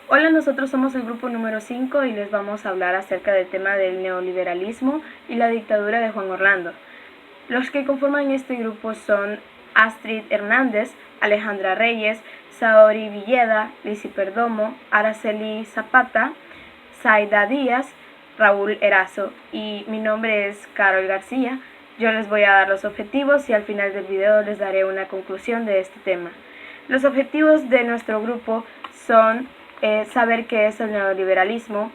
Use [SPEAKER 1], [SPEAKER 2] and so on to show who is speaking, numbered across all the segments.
[SPEAKER 1] Hola, nosotros somos el grupo número 5 y les vamos a hablar acerca del tema del neoliberalismo y la dictadura de Juan Orlando. Los que conforman este grupo son Astrid Hernández, Alejandra Reyes, Saori Villeda, Lizzy Perdomo, Araceli Zapata, Zaida Díaz, Raúl Erazo y mi nombre es Carol García. Yo les voy a dar los objetivos y al final del video les daré una conclusión de este tema. Los objetivos de nuestro grupo son saber qué es el neoliberalismo,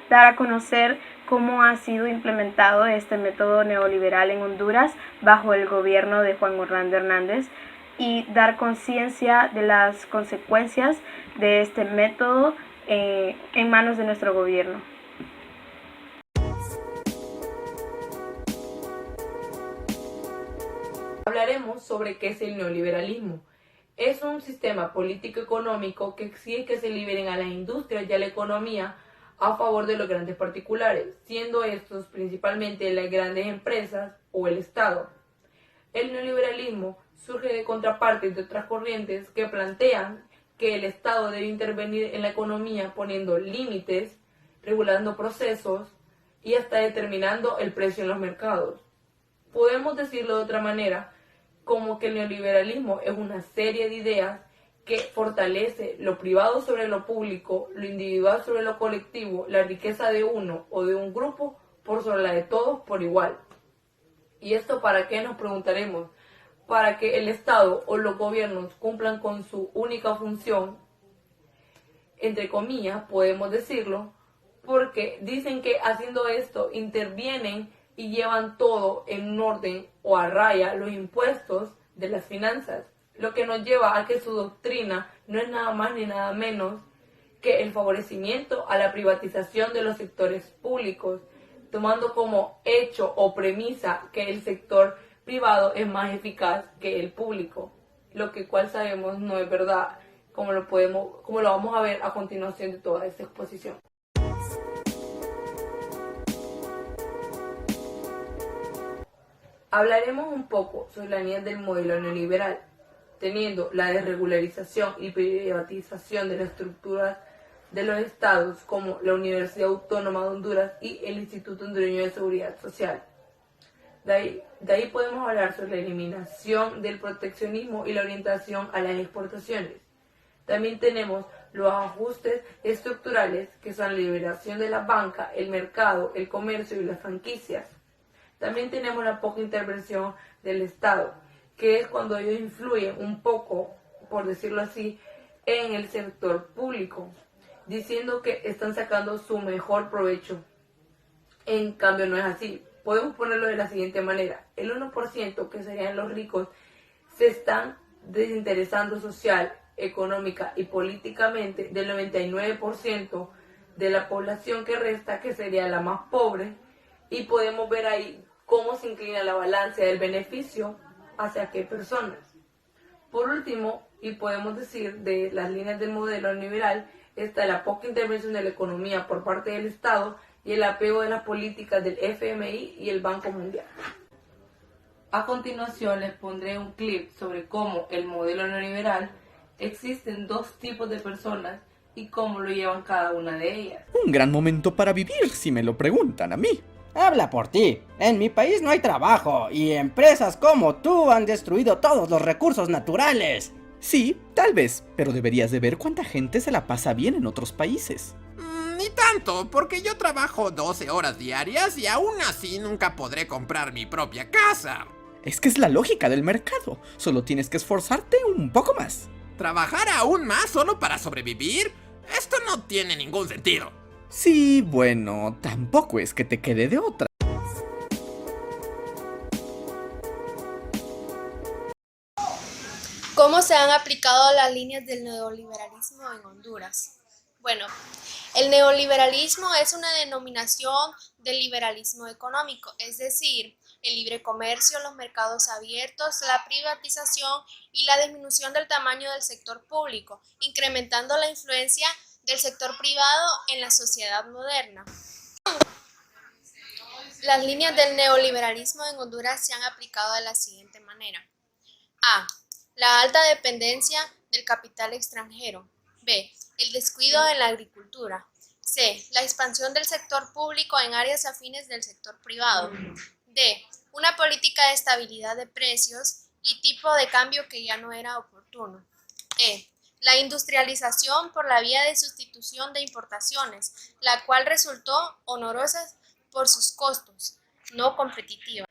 [SPEAKER 1] dar a conocer cómo ha sido implementado este método neoliberal en Honduras bajo el gobierno de Juan Orlando Hernández y dar conciencia de las consecuencias de este método en manos de nuestro gobierno.
[SPEAKER 2] Hablaremos sobre qué es el neoliberalismo. Es un sistema político-económico que exige que se liberen a las industrias y a la economía a favor de los grandes particulares, siendo estos principalmente las grandes empresas o el Estado. El neoliberalismo surge de contrapartes de otras corrientes que plantean que el Estado debe intervenir en la economía poniendo límites, regulando procesos y hasta determinando el precio en los mercados. Podemos decirlo de otra manera, como que el neoliberalismo es una serie de ideas que fortalece lo privado sobre lo público, lo individual sobre lo colectivo, la riqueza de uno o de un grupo por sobre la de todos por igual. ¿Y esto para qué? Nos preguntaremos. Para que el Estado o los gobiernos cumplan con su única función, entre comillas, podemos decirlo, porque dicen que haciendo esto intervienen y llevan todo en un orden o a raya los impuestos de las finanzas, lo que nos lleva a que su doctrina no es nada más ni nada menos que el favorecimiento a la privatización de los sectores públicos, tomando como hecho o premisa que el sector privado es más eficaz que el público, lo que cual sabemos no es verdad, como lo vamos a ver a continuación de toda esta exposición. Hablaremos un poco sobre las líneas del modelo neoliberal, teniendo la desregularización y privatización de las estructuras de los estados como la Universidad Autónoma de Honduras y el Instituto Hondureño de Seguridad Social. De ahí podemos hablar sobre la eliminación del proteccionismo y la orientación a las exportaciones. También tenemos los ajustes estructurales, que son la liberación de la banca, el mercado, el comercio y las franquicias. También tenemos la poca intervención del Estado, que es cuando ellos influyen un poco, por decirlo así, en el sector público, diciendo que están sacando su mejor provecho. En cambio no es así. Podemos ponerlo de la siguiente manera. El 1%, que serían los ricos, se están desinteresando social, económica y políticamente del 99% de la población que resta, que sería la más pobre, y podemos ver ahí cómo se inclina la balanza del beneficio hacia qué personas. Por último, y podemos decir de las líneas del modelo neoliberal, está la poca intervención de la economía por parte del Estado y el apego de las políticas del FMI y el Banco Mundial. A continuación les pondré un clip sobre cómo el modelo neoliberal existen dos tipos de personas y cómo lo llevan cada una de ellas.
[SPEAKER 3] Un gran momento para vivir, si me lo preguntan a mí.
[SPEAKER 4] Habla por ti. En mi país no hay trabajo y empresas como tú han destruido todos los recursos naturales.
[SPEAKER 3] Sí, tal vez, pero deberías de ver cuánta gente se la pasa bien en otros países.
[SPEAKER 5] Ni tanto, porque yo trabajo 12 horas diarias y aún así nunca podré comprar mi propia casa.
[SPEAKER 3] Es que es la lógica del mercado, solo tienes que esforzarte un poco más.
[SPEAKER 5] ¿Trabajar aún más solo para sobrevivir? Esto no tiene ningún sentido.
[SPEAKER 3] Sí, bueno, tampoco es que te quede de otra.
[SPEAKER 6] ¿Cómo se han aplicado las líneas del neoliberalismo en Honduras? Bueno, el neoliberalismo es una denominación del liberalismo económico, es decir, el libre comercio, los mercados abiertos, la privatización y la disminución del tamaño del sector público, incrementando la influencia del sector privado en la sociedad moderna. Las líneas del neoliberalismo en Honduras se han aplicado de la siguiente manera. A. La alta dependencia del capital extranjero. B. El descuido en la agricultura. C. La expansión del sector público en áreas afines del sector privado. D. Una política de estabilidad de precios y tipo de cambio que ya no era oportuno. E. La industrialización por la vía de sustitución de importaciones, la cual resultó onerosa por sus costos, no competitiva.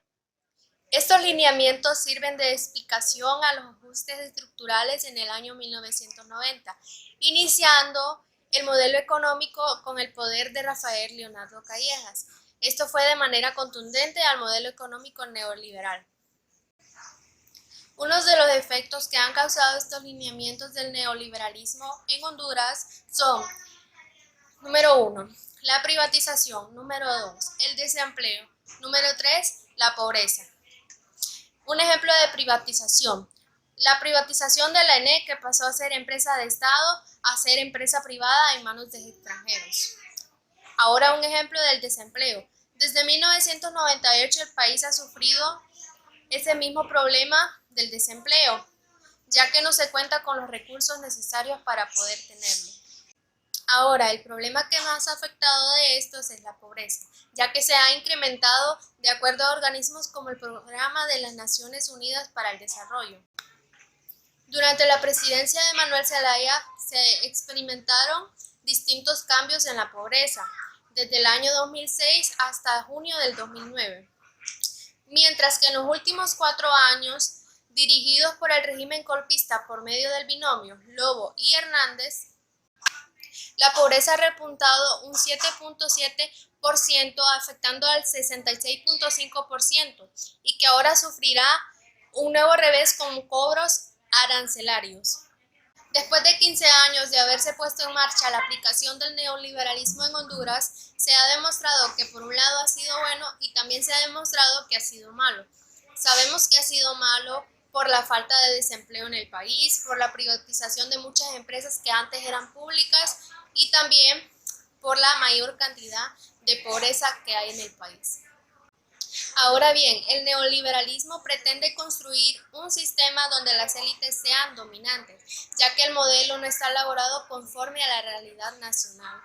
[SPEAKER 6] Estos lineamientos sirven de explicación a los ajustes estructurales en el año 1990, iniciando el modelo económico con el poder de Rafael Leonardo Callejas. Esto fue de manera contundente al modelo económico neoliberal. Unos de los efectos que han causado estos lineamientos del neoliberalismo en Honduras son: número 1, la privatización; número 2, el desempleo; número 3, la pobreza. Un ejemplo de privatización: la privatización de la ENE, que pasó a ser empresa de Estado a ser empresa privada en manos de extranjeros. Ahora un ejemplo del desempleo. Desde 1998 el país ha sufrido ese mismo problema del desempleo, ya que no se cuenta con los recursos necesarios para poder tenerlo. Ahora, el problema que más ha afectado de estos es la pobreza, ya que se ha incrementado de acuerdo a organismos como el Programa de las Naciones Unidas para el Desarrollo. Durante la presidencia de Manuel Zelaya se experimentaron distintos cambios en la pobreza, desde el año 2006 hasta junio del 2009. Mientras que en los últimos 4 años, dirigidos por el régimen golpista por medio del binomio Lobo y Hernández, la pobreza ha repuntado un 7.7%, afectando al 66.5%, y que ahora sufrirá un nuevo revés con cobros arancelarios. Después de 15 años de haberse puesto en marcha la aplicación del neoliberalismo en Honduras, se ha demostrado que por un lado ha sido bueno y también se ha demostrado que ha sido malo. Sabemos que ha sido malo por la falta de desempleo en el país, por la privatización de muchas empresas que antes eran públicas y también por la mayor cantidad de pobreza que hay en el país. Ahora bien, el neoliberalismo pretende construir un sistema donde las élites sean dominantes, ya que el modelo no está elaborado conforme a la realidad nacional.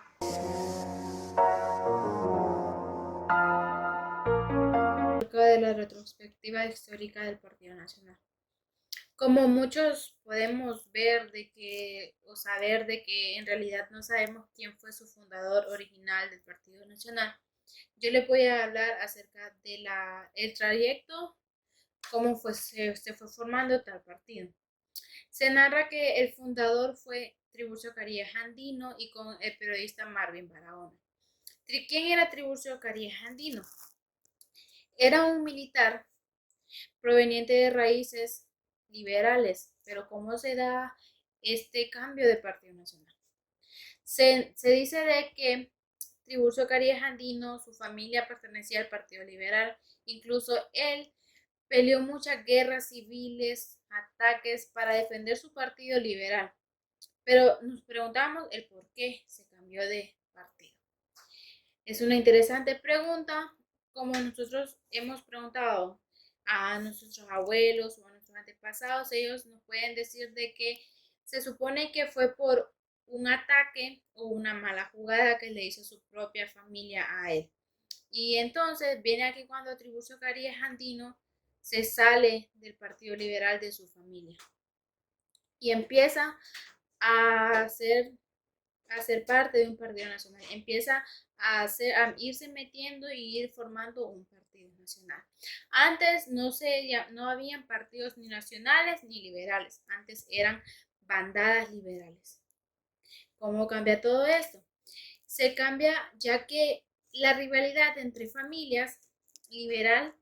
[SPEAKER 1] Acerca de la retrospectiva histórica del Partido Nacional. Como muchos podemos ver o saber de que en realidad no sabemos quién fue su fundador original del Partido Nacional, yo les voy a hablar acerca de el trayecto, cómo se fue formando tal partido. Se narra que el fundador fue Tiburcio Carías Andino y con el periodista Marvin Barahona. ¿Quién era Tiburcio Carías Andino? Era un militar proveniente de raíces liberales, pero ¿cómo se da este cambio de Partido Nacional? Se dice de que Tiburcio Carías Andino, su familia pertenecía al Partido Liberal, incluso él peleó muchas guerras civiles, ataques para defender su partido liberal, pero nos preguntamos el por qué se cambió de partido. Es una interesante pregunta, como nosotros hemos preguntado a nuestros abuelos o a nuestros antepasados. Ellos nos pueden decir de que se supone que fue por un ataque o una mala jugada que le hizo su propia familia a él. Y entonces viene aquí cuando Tiburcio Carías Andino se sale del Partido Liberal de su familia y empieza a ser parte de un partido nacional, empieza a irse metiendo y ir formando un partido nacional. Antes no habían partidos ni nacionales ni liberales, antes eran bandadas liberales. ¿Cómo cambia todo esto? Se cambia ya que la rivalidad entre familias liberal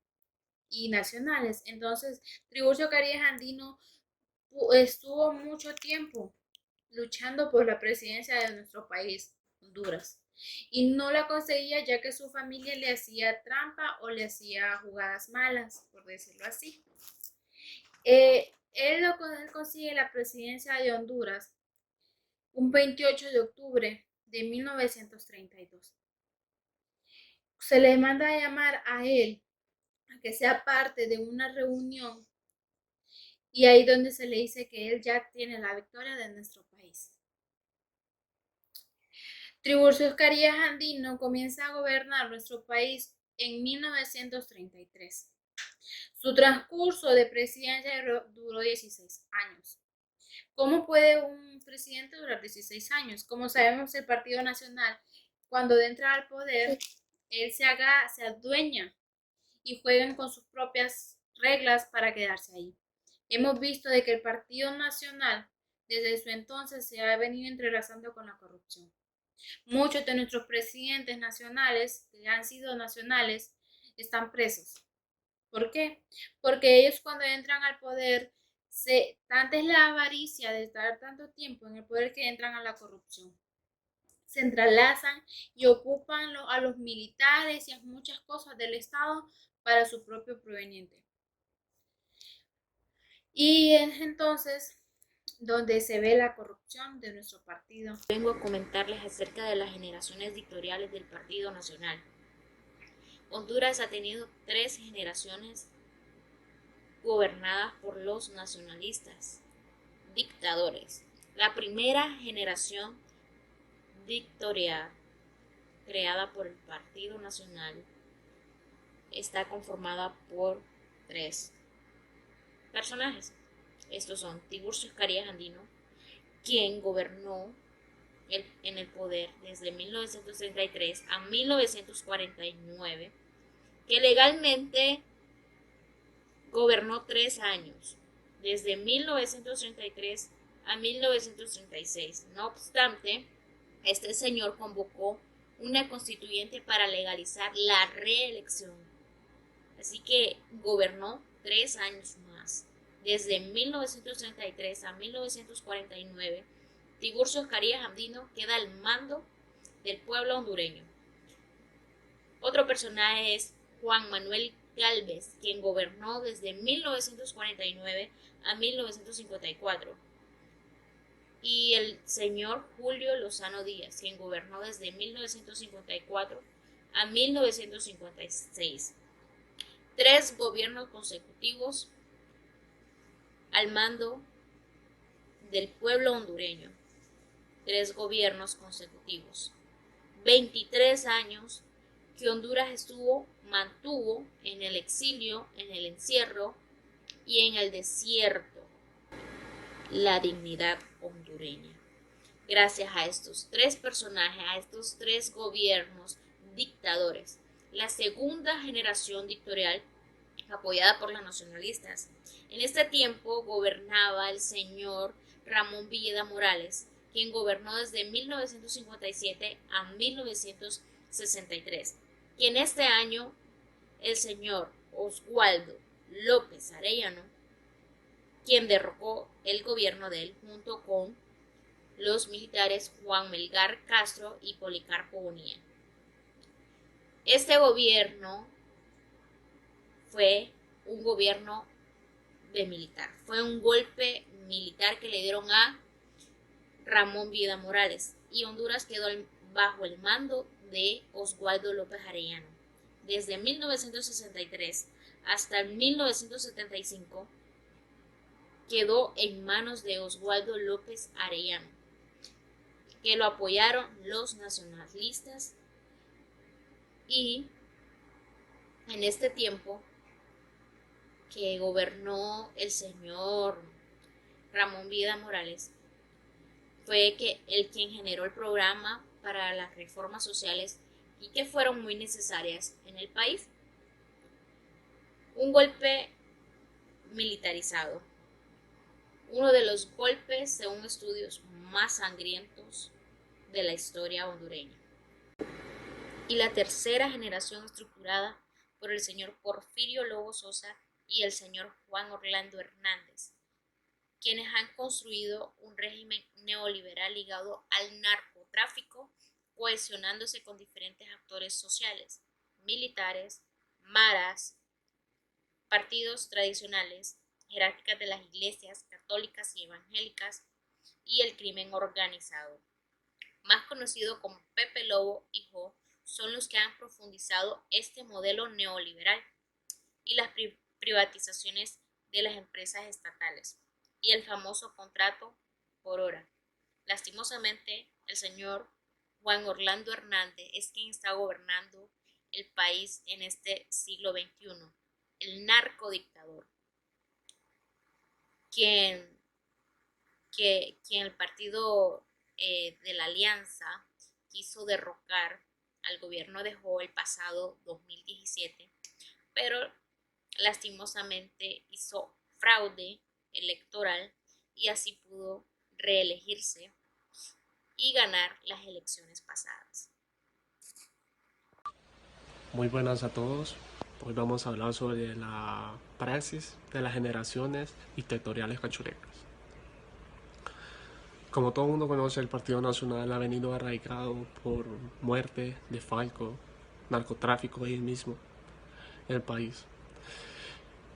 [SPEAKER 1] y nacionales. Entonces, Tiburcio Carías Andino estuvo mucho tiempo luchando por la presidencia de nuestro país, Honduras, y no la conseguía ya que su familia le hacía trampa o le hacía jugadas malas, por decirlo así. Él consigue la presidencia de Honduras un 28 de octubre de 1932. Se le manda a llamar a él a que sea parte de una reunión y ahí donde se le dice que él ya tiene la victoria de nuestro país.
[SPEAKER 7] Tiburcio Carías Andino comienza a gobernar nuestro país en 1933. Su transcurso de presidencia duró 16 años. ¿Cómo puede un presidente durar 16 años? Como sabemos, el Partido Nacional, cuando entra al poder, él se adueña y juegan con sus propias reglas para quedarse ahí. Hemos visto de que el Partido Nacional desde su entonces se ha venido entrelazando con la corrupción. Muchos de nuestros presidentes nacionales, que han sido nacionales, están presos. ¿Por qué? Porque ellos cuando entran al poder, tanta es la avaricia de estar tanto tiempo en el poder que entran a la corrupción. Se entrelazan y ocupan a los militares y a muchas cosas del Estado para su propio proveniente. Y es entonces donde se ve la corrupción de nuestro partido.
[SPEAKER 8] Vengo a comentarles acerca de las generaciones dictatoriales del Partido Nacional. Honduras ha tenido 3 generaciones gobernadas por los nacionalistas, dictadores. La primera generación dictatorial, creada por el Partido Nacional, está conformada por 3 personajes. Estos son Tiburcio Carías Andino, quien gobernó en el poder desde 1933 a 1949, que legalmente gobernó 3 años, desde 1933 a 1936. No obstante, este señor convocó una constituyente para legalizar la reelección. Así que gobernó 3 años más. Desde 1933 a 1949, Tiburcio Carías Andino queda al mando del pueblo hondureño. Otro personaje es Juan Manuel Gálvez, quien gobernó desde 1949 a 1954. Y el señor Julio Lozano Díaz, quien gobernó desde 1954 a 1956. 3 gobiernos consecutivos al mando del pueblo hondureño. 3 gobiernos consecutivos. 23 años que Honduras mantuvo en el exilio, en el encierro y en el desierto la dignidad hondureña. Gracias a estos 3 personajes, a estos 3 gobiernos dictadores, la segunda generación dictatorial, apoyada por los nacionalistas. En este tiempo gobernaba el señor Ramón Villeda Morales, quien gobernó desde 1957 a 1963. Y en este año el señor Oswaldo López Arellano, quien derrocó el gobierno de él junto con los militares Juan Melgar Castro y Policarpo Bonilla. Este gobierno fue un gobierno de militar, fue un golpe militar que le dieron a Ramón Villeda Morales y Honduras quedó bajo el mando de Oswaldo López Arellano. Desde 1963 hasta 1975 quedó en manos de Oswaldo López Arellano, que lo apoyaron los nacionalistas, y en este tiempo que gobernó el señor Ramón Villeda Morales fue él quien generó el programa para las reformas sociales y que fueron muy necesarias en el país. Un golpe militarizado, uno de los golpes, según estudios, más sangrientos de la historia hondureña. Y la tercera generación estructurada por el señor Porfirio Lobo Sosa y el señor Juan Orlando Hernández, quienes han construido un régimen neoliberal ligado al narcotráfico, cohesionándose con diferentes actores sociales, militares, maras, partidos tradicionales, jerárquicas de las iglesias católicas y evangélicas y el crimen organizado. Más conocido como Pepe Lobo y Jo, son los que han profundizado este modelo neoliberal y las privatizaciones de las empresas estatales y el famoso contrato por hora. Lastimosamente, el señor Juan Orlando Hernández es quien está gobernando el país en este siglo XXI, el narcodictador, quien el partido de la Alianza quiso derrocar al gobierno dejó el pasado 2017, pero lastimosamente hizo fraude electoral y así pudo reelegirse y ganar las elecciones pasadas.
[SPEAKER 9] Muy buenas a todos. Hoy vamos a hablar sobre la praxis de las generaciones dictatoriales cachurecas. Como todo el mundo conoce, el Partido Nacional ha venido arraigado por muerte, desfalco, narcotráfico ahí mismo en el país.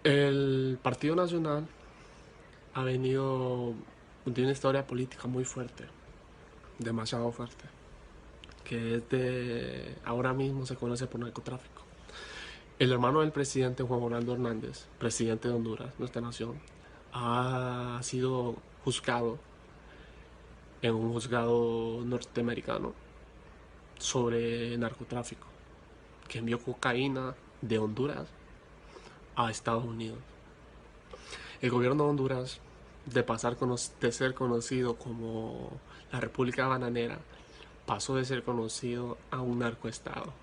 [SPEAKER 9] El Partido Nacional ha venido de una historia política muy fuerte, demasiado fuerte, que ahora mismo se conoce por narcotráfico. El hermano del presidente Juan Orlando Hernández, presidente de Honduras, nuestra nación, ha sido juzgado en un juzgado norteamericano sobre narcotráfico, que envió cocaína de Honduras a Estados Unidos. El gobierno de Honduras, de ser conocido como la República Bananera, pasó de ser conocido a un narcoestado,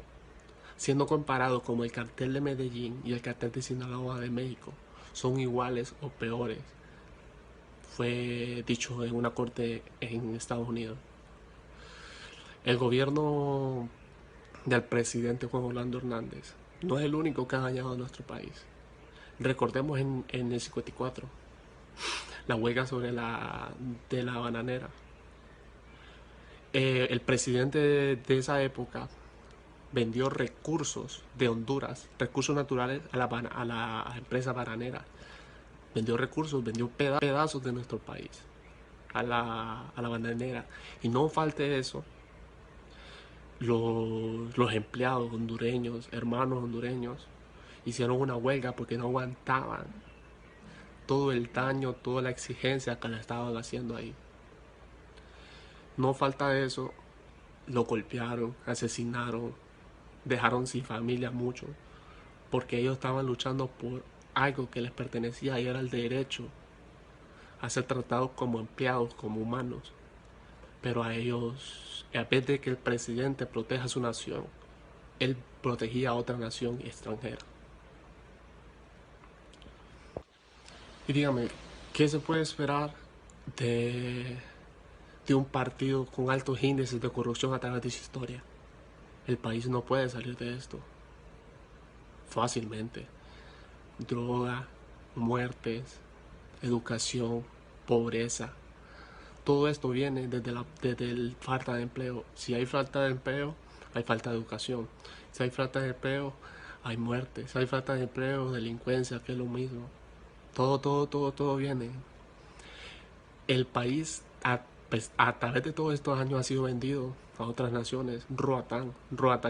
[SPEAKER 9] siendo comparado como el cartel de Medellín y el cartel de Sinaloa de México. Son iguales o peores, fue dicho en una corte en Estados Unidos. El gobierno del presidente Juan Orlando Hernández no es el único que ha dañado a nuestro país. Recordemos en el 54, la huelga de la bananera. El presidente de esa época vendió recursos de Honduras, recursos naturales a la empresa bananera. Vendió recursos, vendió pedazos de nuestro país a la bananera. Y no falte eso, los empleados hondureños, hermanos hondureños, hicieron una huelga porque no aguantaban todo el daño, toda la exigencia que le estaban haciendo ahí. No falta eso, lo golpearon, asesinaron, dejaron sin familia mucho, porque ellos estaban luchando por algo que les pertenecía y era el derecho a ser tratados como empleados, como humanos. Pero a ellos, en vez de que el presidente proteja a su nación, él protegía a otra nación extranjera. Y dígame, ¿qué se puede esperar de un partido con altos índices de corrupción a través de su historia? El país no puede salir de esto fácilmente. Droga, muertes, educación, pobreza. Todo esto viene desde la falta de empleo. Si hay falta de empleo, hay falta de educación. Si hay falta de empleo, hay muertes. Si hay falta de empleo, delincuencia, que es lo mismo. Todo viene. El país a través de todos estos años ha sido vendido a otras naciones. Roatán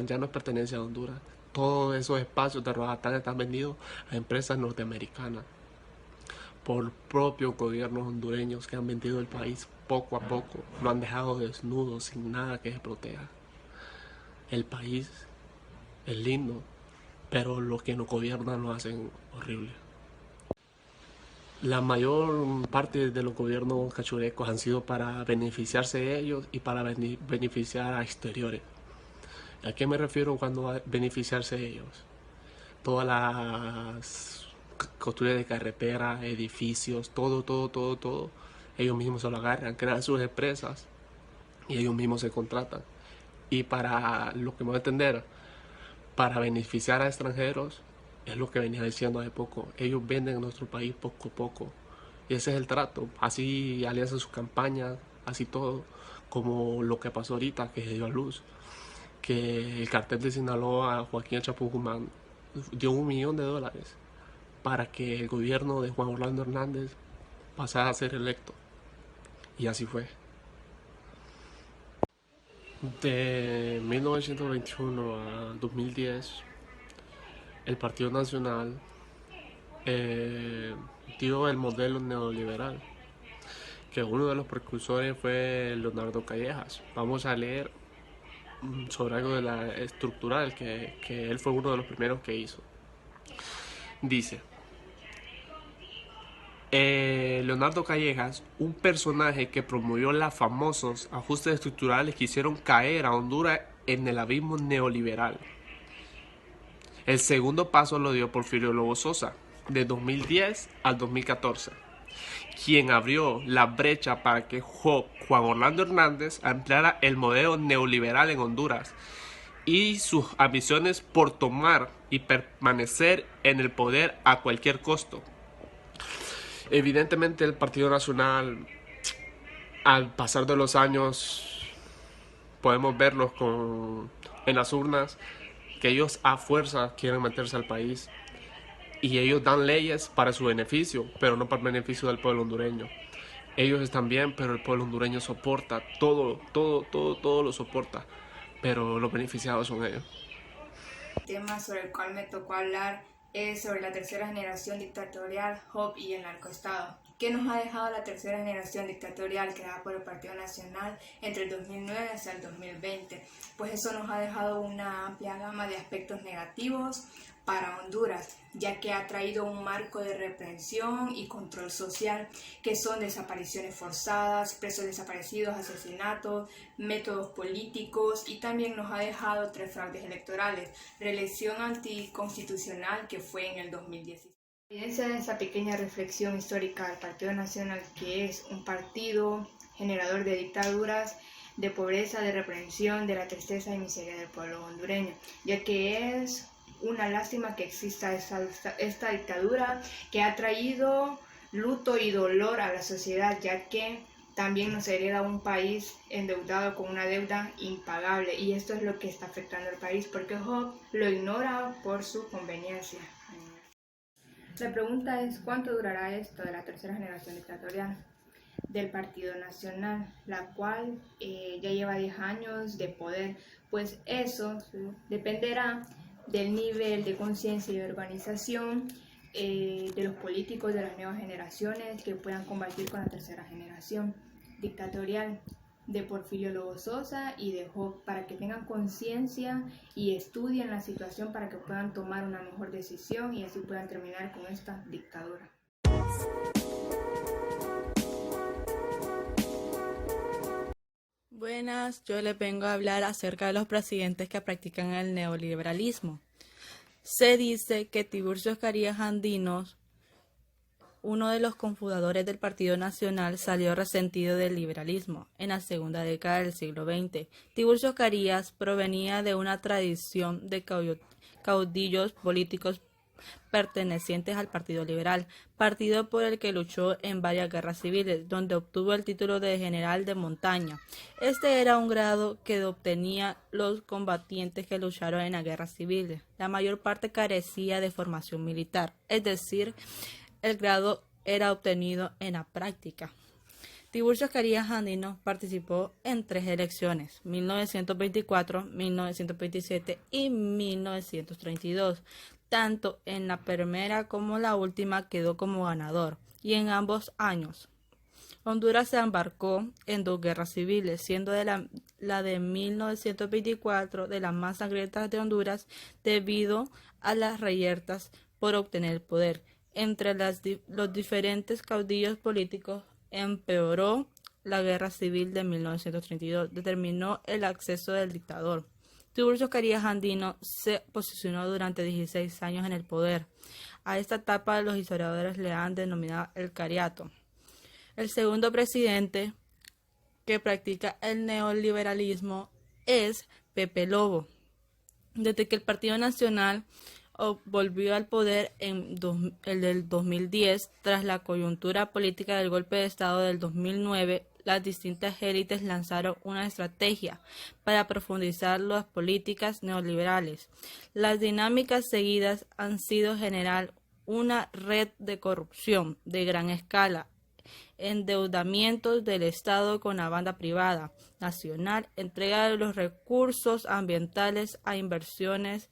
[SPEAKER 9] ya no pertenece a Honduras. Todos esos espacios de Roatán están vendidos a empresas norteamericanas por propios gobiernos hondureños que han vendido el país poco a poco. Lo han dejado desnudo, sin nada que se proteja. El país es lindo, pero los que nos gobiernan lo hacen horrible. La mayor parte de los gobiernos cachurecos han sido para beneficiarse de ellos y para beneficiar a exteriores. ¿A qué me refiero cuando a beneficiarse de ellos? Todas las construcciones de carreteras, edificios, todo, ellos mismos se lo agarran, crean sus empresas y ellos mismos se contratan. Y para lo que me voy a entender, para beneficiar a extranjeros, es lo que venía diciendo hace poco. Ellos venden en nuestro país poco a poco. Y ese es el trato. Así alianzan sus campañas, así todo, como lo que pasó ahorita, que se dio a luz. Que el cartel de Sinaloa, Joaquín El Chapo Guzmán, dio $1 millón para que el gobierno de Juan Orlando Hernández pasara a ser electo. Y así fue. De 1921 a 2010, el Partido Nacional dio el modelo neoliberal, que uno de los precursores fue Leonardo Callejas. Vamos a leer sobre algo de la estructural que él fue uno de los primeros que hizo. Dice, Leonardo Callejas, un personaje que promovió los famosos ajustes estructurales que hicieron caer a Honduras en el abismo neoliberal. El segundo paso lo dio Porfirio Lobo Sosa, de 2010 al 2014, quien abrió la brecha para que Juan Orlando Hernández ampliara el modelo neoliberal en Honduras y sus ambiciones por tomar y permanecer en el poder a cualquier costo. Evidentemente el Partido Nacional, al pasar de los años, podemos verlos en las urnas, que ellos a fuerza quieren meterse al país y ellos dan leyes para su beneficio, pero no para el beneficio del pueblo hondureño. Ellos están bien, pero el pueblo hondureño soporta todo lo soporta, pero los beneficiados son ellos.
[SPEAKER 1] El tema sobre el cual me tocó hablar es sobre la tercera generación dictatorial, Job y el narcoestado. ¿Qué nos ha dejado la tercera generación dictatorial creada por el Partido Nacional entre el 2009 hasta el 2020? Pues eso nos ha dejado una amplia gama de aspectos negativos para Honduras, ya que ha traído un marco de represión y control social, que son desapariciones forzadas, presos desaparecidos, asesinatos, métodos políticos, y también nos ha dejado 3 fraudes electorales, reelección anticonstitucional que fue en el 2016. Evidencia de esa pequeña reflexión histórica del Partido Nacional, que es un partido generador de dictaduras, de pobreza, de represión, de la tristeza y miseria del pueblo hondureño, ya que es una lástima que exista esta dictadura que ha traído luto y dolor a la sociedad, ya que también nos hereda un país endeudado con una deuda impagable, y esto es lo que está afectando al país porque Job lo ignora por su conveniencia. La pregunta es, ¿cuánto durará esto de la tercera generación dictatorial del Partido Nacional, la cual ya lleva 10 años de poder? Pues eso dependerá del nivel de conciencia y de organización de los políticos de las nuevas generaciones que puedan combatir con la tercera generación dictatorial de Porfirio Lobo Sosa y de Job, para que tengan conciencia y estudien la situación para que puedan tomar una mejor decisión y así puedan terminar con esta dictadura.
[SPEAKER 10] Buenas, yo les vengo a hablar acerca de los presidentes que practican el neoliberalismo. Se dice que Tiburcio Carías Andinos, uno de los cofundadores del Partido Nacional, salió resentido del liberalismo en la segunda década del siglo XX. Tiburcio Carías provenía de una tradición de caudillos políticos pertenecientes al Partido Liberal, partido por el que luchó en varias guerras civiles, donde obtuvo el título de general de montaña. Este era un grado que obtenían los combatientes que lucharon en las guerras civiles. La mayor parte carecía de formación militar, es decir, el grado era obtenido en la práctica. Tiburcio Carías Andinos participó en 3 elecciones, 1924, 1927 y 1932. Tanto en la primera como la última quedó como ganador, y en ambos años Honduras se embarcó en 2 guerras civiles, siendo la de 1924 de las más sangrientas de Honduras debido a las reyertas por obtener el poder. Entre los diferentes caudillos políticos empeoró la guerra civil de 1932, determinó el acceso del dictador. Tiburcio Carías Andinos se posicionó durante 16 años en el poder. A esta etapa los historiadores le han denominado el Cariato. El segundo presidente que practica el neoliberalismo es Pepe Lobo. Desde que el Partido Nacional volvió al poder en el del 2010, tras la coyuntura política del golpe de Estado del 2009, las distintas élites lanzaron una estrategia para profundizar las políticas neoliberales. Las dinámicas seguidas han sido generar una red de corrupción de gran escala, endeudamientos del Estado con la banda privada nacional, entrega de los recursos ambientales a inversores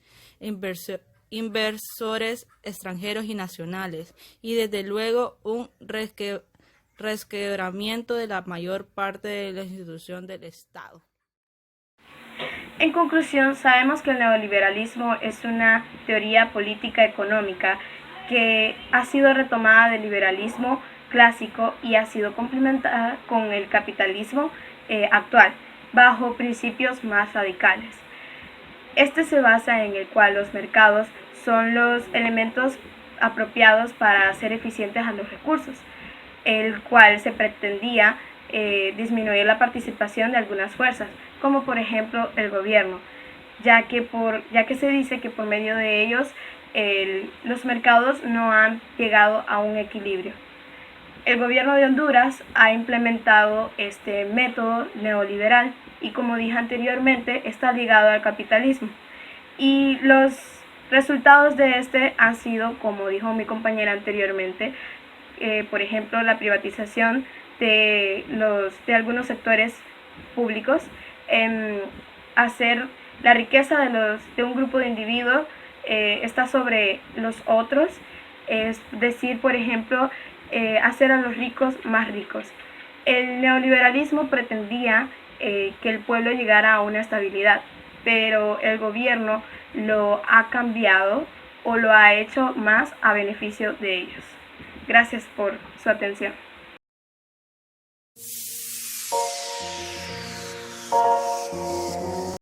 [SPEAKER 10] extranjeros y nacionales, y desde luego un resquebramiento de la mayor parte de la institución del Estado.
[SPEAKER 1] En conclusión, sabemos que el neoliberalismo es una teoría política económica que ha sido retomada del liberalismo clásico y ha sido complementada con el capitalismo actual, bajo principios más radicales. Este se basa en el cual los mercados son los elementos apropiados para hacer eficientes a los recursos, el cual se pretendía disminuir la participación de algunas fuerzas, como por ejemplo el gobierno, ya que se dice que por medio de ellos los mercados no han llegado a un equilibrio. El gobierno de Honduras ha implementado este método neoliberal y, como dije anteriormente, está ligado al capitalismo. Y los resultados de este han sido, como dijo mi compañera anteriormente, por ejemplo, la privatización de algunos sectores públicos, hacer la riqueza de un grupo de individuos está sobre los otros, es decir, por ejemplo, hacer a los ricos más ricos. El neoliberalismo pretendía que el pueblo llegara a una estabilidad, pero el gobierno lo ha cambiado o lo ha hecho más a beneficio de ellos. Gracias por su atención.